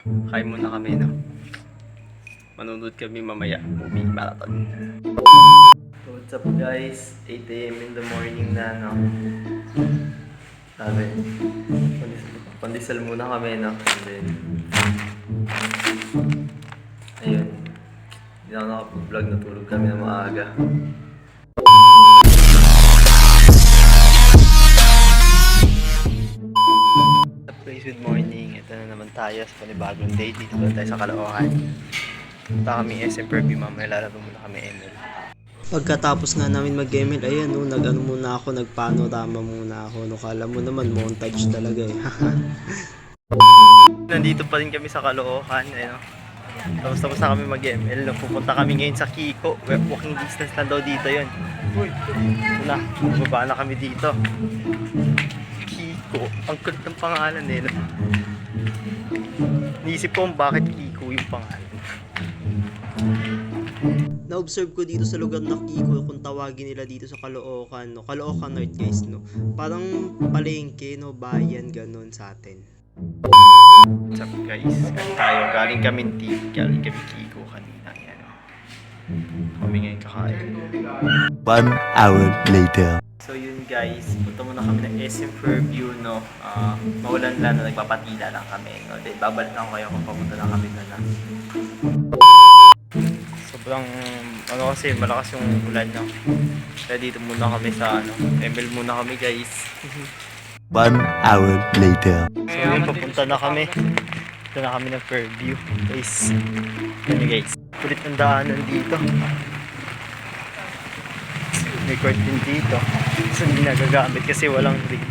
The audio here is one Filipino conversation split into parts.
Kain muna kami, no? Manunod kami mamaya. Movie marathon. So, what's up guys? 8 AM in the morning na, no? Sabi, pandesal muna kami, no? And then, ayun. Hindi na ako nakapag-vlog, natulog kami na maaga. Guys, good morning. Ito na naman tayo sa panibagong day. Dito na tayo sa Caloocan. Punta kami SM Preview, mamaya lalaro muna kami ML. Pagkatapos nga namin mag-ML, ayan no, nag-ano muna ako, nag-panorama muna ako. No, kala mo naman, montage talaga eh. Nandito pa rin kami sa Caloocan, ayun. Tapos na kami mag-ML. No, pupunta kami ngayon sa Kiko. Walking distance lang daw dito yun. Ito na, baba na kami dito. Kiko, ang kulit ng pangalan eh. No? Niisip ko bakit Kiko yung pangalan. Na-observe ko dito sa lugar na Kiko kung tawagin nila dito sa Caloocan, no? Caloocan North guys, no? Parang palengke, no? Bayan, ganun sa atin. What's up guys? Kasi tayo, galing kami Kiko kanina. Yan, no? Kami ngayon kakain. 1 hour later. So yun guys, punta muna kami ng SM Fairview, no? Maulan lang na nagpapatila lang kami, no? Then babalik lang kayo kung papunta na kami na. Sobrang, ano kasi, malakas yung ulan, no? Kaya dito muna kami sa, ML muna kami guys. 1 hour later. So yun, papunta na kami. Punta na kami ng Fairview, guys. Yan guys, kulit ng daanan dito. May court din dito. So hindi nagagamit kasi walang rig.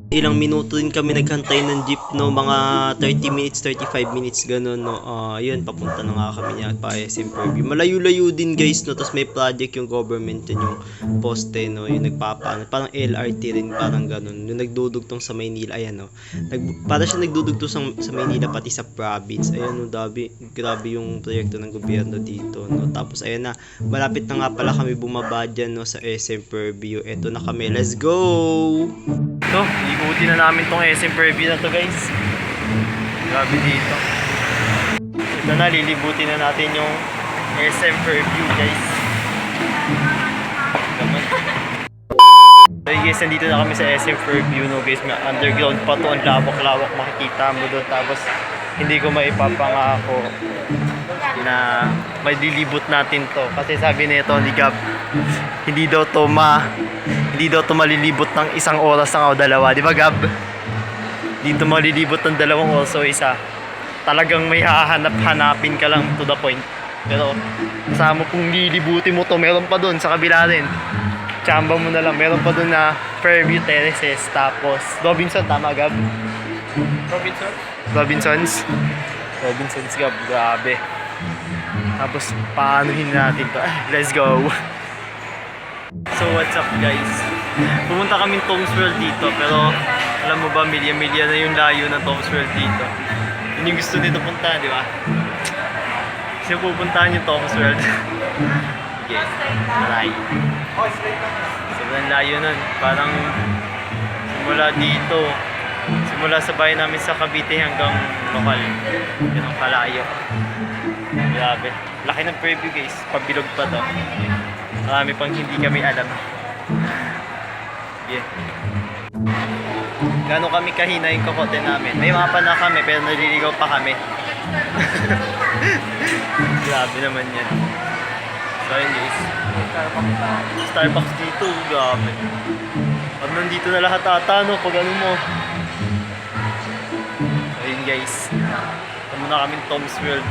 Ilang minuto din kami naghantay ng jeep, no? Mga 30 minutes, 35 minutes ganun, no? Yun, papunta na nga kami niya pa SM Fairview. Malayo-layo din guys, no? Tapos may project yung government yun, yung poste, no? Yung nagpapaano, parang LRT rin, parang ganun. Yung nagdudugtong sa Maynila, ayan, no? Para siya nagdudugtong sa Maynila pati sa province. Ayan, no? Grabe yung proyekto ng gobyerno dito, no? Tapos ayan na, malapit na nga pala kami bumaba dyan, no? Sa SM Fairview. Eto na kami, let's go! So, ikutin na namin tong SM Fairview na to guys. Grabe dito. Ito na, lilibutin na natin yung SM Fairview guys. So guys, nandito na kami sa SM Fairview, no guys. May underground pa to, ang lawak-lawak, makikita mo doon. Tapos hindi ko maipapangako na may dilibot natin to. Kasi sabi nito ni Gab, hindi daw to malilibot ng isang oras lang o dalawa, di ba Gab? Dito malilibot ng 2 oras o isa. Talagang may hahanap-hanapin ka lang to the point. Pero kasama kung lilibutin mo to, meron pa dun sa kabila din. Tsamba mo na lang, meron pa dun na Fairview Terraces. Tapos Robinson, tama Gab? Robinsons Gab, grabe. Tapos paanuhin natin to. Let's go. So what's up guys? Pumunta kaming Tom's World dito, pero alam mo ba, milya-milya na yung layo ng Tom's World dito. Yun yung gusto nito punta, di ba? Kasi pupuntahan yung Tom's World. Sige, malayo. Sobrang layo nun. Parang simula sa bahay namin sa Cavite hanggang lokal. Ganun kalayo. Grabe. Laki ng preview guys. Pabilog pa to. Marami pang hindi kami alam. Yeah. Gano'n kami kahina yung kokote namin. May mapa na kami pero naliligaw pa kami. Grabe naman yan. So yun guys. Starbucks dito. Grabe. Pag nandito na lahat ata, no? Pag ano mo. So yun guys. Tama na kami Tom's World.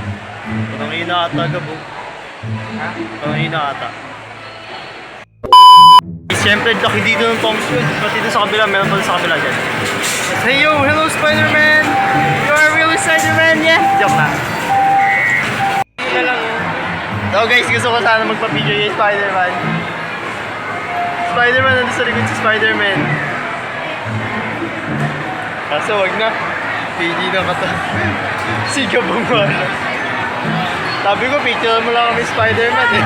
Panangin na ata, Gabo. Panangin na ata. Siyempre, laki dito ng Tom's World. Pati dito sa kabila, meron pa dito sa kabila dyan. Hey yo, hello Spider-Man! You are really Spider-Man, yeah? Joke na. Yun lang. So guys, gusto ko sana magpa-video kay Spider-Man. Spider-Man, nandun sa likod si Spider-Man. Kaso wag na. PG na ka to. Siga bang wala. Sabi ko, picture mo lang kami Spider-Man eh.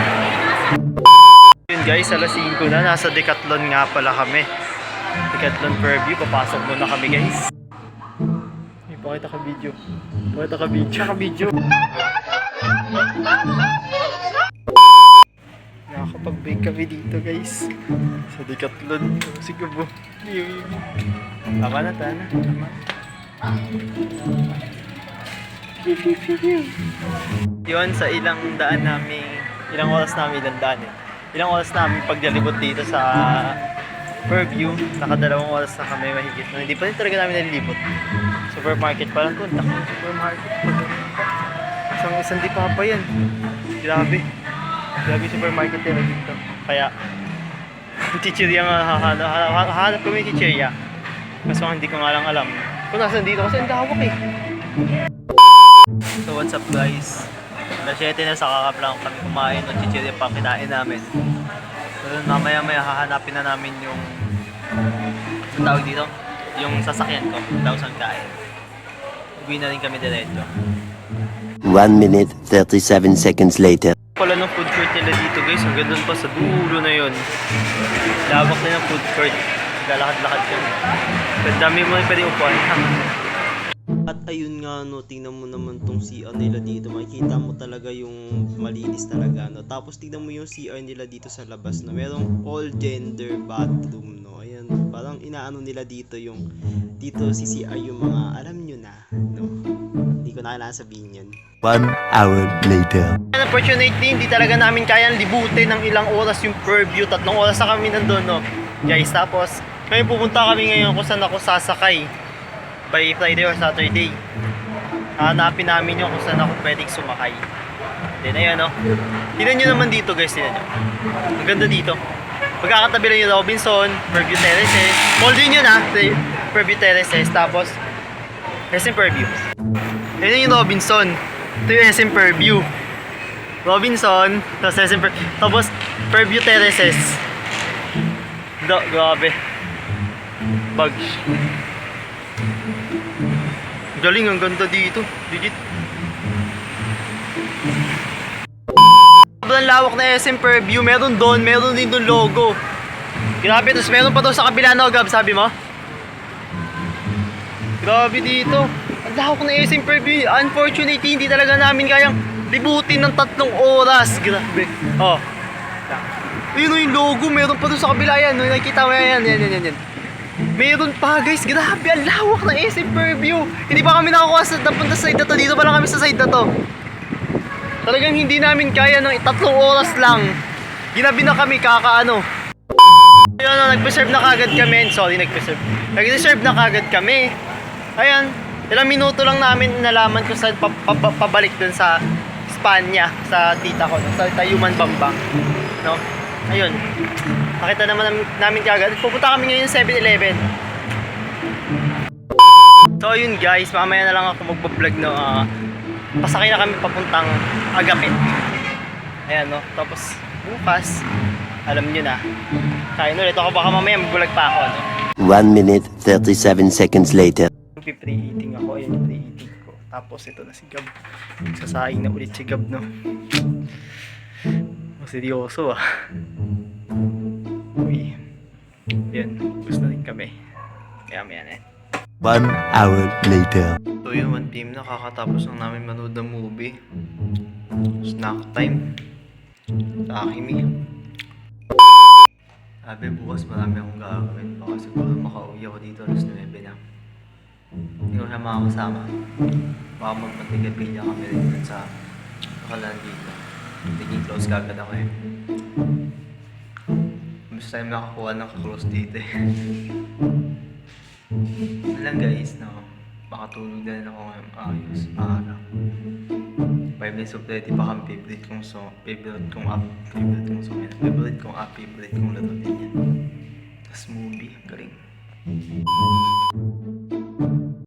Yun guys, alas 5 na, nasa Decathlon nga pala kami. Decathlon Fairview, papasok muna kami guys. May Pakita ka video. Pakita ka video. Ka video. Nakakapag-bake kami dito guys. Sa Decathlon. Si Gabo. Tama na, tama. Yun, sa ilang oras namin ilang oras namin paglalibot dito sa Fairview. Nakadalawang oras na kami mahigit. Hindi pa rin talaga namin nalilibot. Supermarket parang kontak ng supermarket. Isang di pa yan. Grabe yung supermarket nila dito. Kaya yung chichirya nga hahanap kami yung chichirya. Kaso hindi ko nga lang alam kung nasan dito kasi ang lawak eh. So what's up guys? Alas 7 na sa kakaplang kami kumain ng chichirya pang kinain namin. So mamaya hahanapin na namin yung tawag dito, yung sasakyan ko, daw saan kain. Uwi na rin kami diretso. 1 minute 37 seconds later. Pala ng food court nila dito guys, hanggang doon pa sa dulo na yun. Lawak na yung food court. Lalakad-lakad yun. Pero dami mo na pwede upuan. At ayun nga no, tingnan mo naman tong CR nila dito. Makikita mo talaga yung malinis talaga no. Tapos tingnan mo yung CR nila dito sa labas no. Merong all gender bathroom no. Ayan, parang inaano nila dito yung dito si CR yung mga alam nyo na no. Hindi ko na kailangan sabihin yan. 1 hour later. Unfortunately, hindi talaga namin kayang libutin ng ilang oras yung Fairview. 3 oras na kami nandun no. Guys, tapos ngayon pupunta kami ngayon kung saan ako sasakay by Friday or Saturday. Hanapin namin yung kung saan ako pwedeng sumakay. Then ayun no. Tingnan nyo naman dito guys, tingnan nyo. Ang ganda dito. Magkakatabi lang yung Robinson, Fairview Terraces. Mall din yun Fairview Terraces. Tapos SM Fairview. Ayun yung Robinson. Ito yung SM Fairview. Robinson, tapos SM Fairview. Tapos Fairview Terraces. Grabe. Bugs. Galing, ang ganda dito. Legit. Sobrang lawak na SM Fairview. Meron doon, meron din doon logo. Grabe, tapos meron pa doon sa kabila no, Gab, sabi mo? Grabe dito. Ang lawak na SM Fairview. Unfortunately, hindi talaga namin kayang libutin ng 3 oras. Grabe. Oh. Ayun yung logo, meron pa doon sa kabila yan. Nakikita mo yan. Meron pa guys, grabe, ang lawak ng SM Fairview. Hindi pa kami nakakuha sa napunta sa side na to. Dito pa lang kami sa side na to. Talagang hindi namin kaya ng 3 oras lang. Ginabi na kami kakaano. Ayun no, nag-preserve na kagad kami. Nag-reserve na kagad kami. Ayan, ilang minuto lang namin nalaman kung saan pabalik dun sa Spanya, sa tita ko, sa Tayuman Bambang. No? Ayun. Nakita naman namin kagad. Pupunta kami ngayon 7-Eleven. So ayun guys, mamaya na lang ako magbablog no. Pasakay na kami papuntang Agapit. Ayan no. Tapos bukas, alam nyo na. Kain ulit ako, baka mamaya magbulag pa ako no. 1 minute 37 seconds later. Pre-eating ako, ayun yung pre-eating ko. Tapos ito na si Gab. Sasaing na ulit si Gab no. Seryoso Uy. Yan, gusto rin kami. Maya na. 1 hour later. So yun, 1 PM na, kakatapos lang namin manood ng movie. Snack time sa aking meal. Sabi bukas marami akong gagawin. Baka siguro makauwi ako dito alas 9 na. Hindi ko siya makakasama. Baka magpatigapilya kami rin dun sa nakalaan dito. Naging close kagad ako eh. Basta tayo makakuha ng close dito eh. Alam guys, no? Makatulog na rin ako ngayon ayos, maaga. 5 minutes of ready pa kang favorite kong song. Favorite kong app, favorite kong laro din yan. Tas movie, galing.